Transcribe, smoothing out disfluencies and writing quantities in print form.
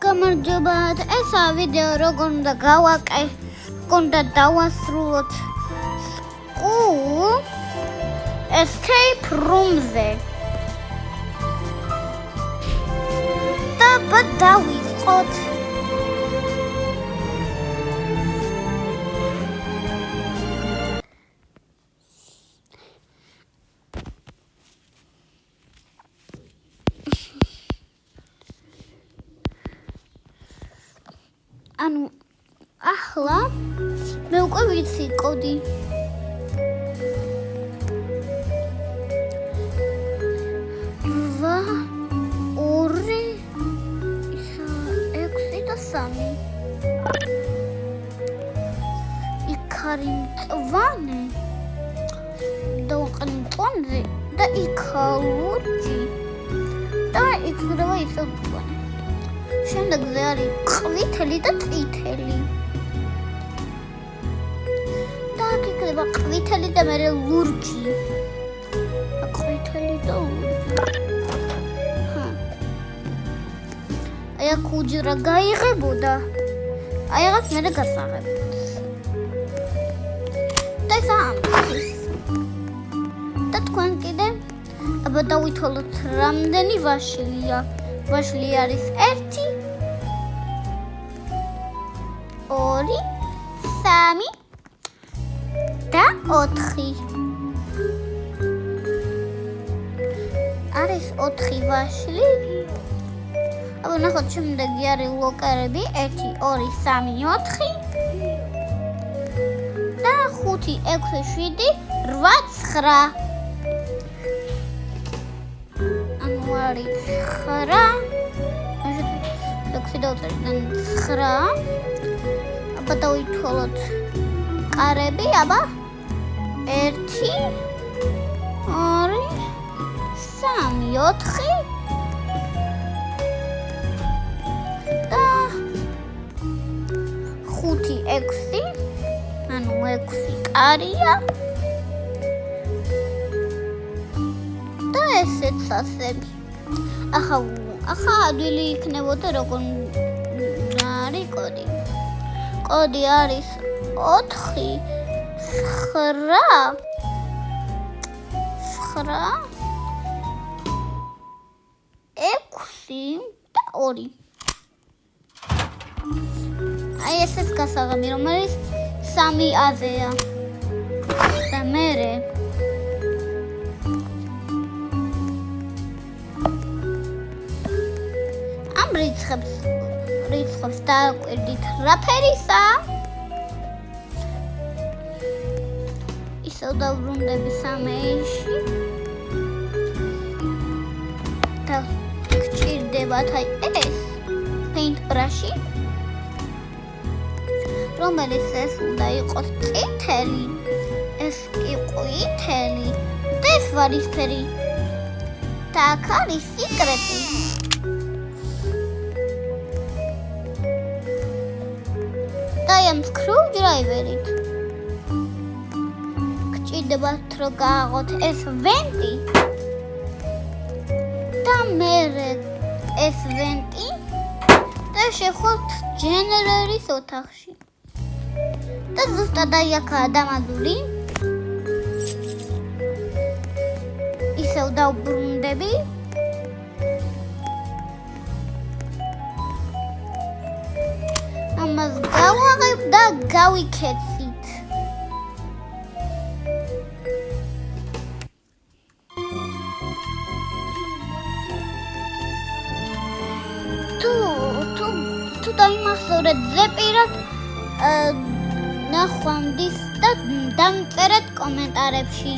გამარჯობათ, ესა ვიდეო როგორ უნდა გავაკე, უნდა დავასრულოთ School Escape Room-ზე. და დავიწყოთ. ანუ ახლა მე უკვე ვიცი კოდი. იქ არის მწვანე დავყნე მწვანეზე და იქ ლურჯი და იქ გრევა ისევ მწვანე. შემდეგზე არის ყვითელი და წითელი. და აქ იქნება ყვითელი და მერე ლურჯი. ყვითელი და ლურჯი. აი აქ უჯრა გაიღებოდა. აი რაღაც მერე გასაღებდა. და სამის. და თქვენ კიდე აბა დავითვალოთ რამდენი ვაშლია. ვაშლი არის 1 2 3 და 4. არის 4 ვაშლი. აბა ნახოთ შემდეგი არის ლოკერები 1 2 3 4 და 5 6 7 8 9. ანუ არის 9 აბა დავითვალოთ კარები. აბა 1 2 3 4 და 5 6 ანუ 6 კარია და ესეც ასები. ახლა ადვილი იქნებოდა როგორ არის კოდი. კოდი არის 4 9 6 და 2. აი ესეც გასაღები რომელიც 3 აზეა. და მერე ამ რიცხვებს დააკვირდით რა ფერისაა. ისევ დავბრუნდები სამეში და გჭირდებათ აი ეს paintbrush-ი რომელიც ეს უნდა იყოს წითელი, ეს კი ყვითელი და ეს ვარისფერი. და აქ არის სიკრეტი. და ამ სკრუდრაივერით გჭირდებათ რომ გააღოთ ეს ვენტი და მერე ეს ვენტი და შეხოთ ჯენერერის ოთახში. და ზუსტად აი აქაა დამაგული. ისევ დავბრუნდები. ამას გავაღებ და გავიქეცით. თუ დაიმახსოვრეთ ზეპირად ნახვამდის და დამწერეთ კომენტარებში.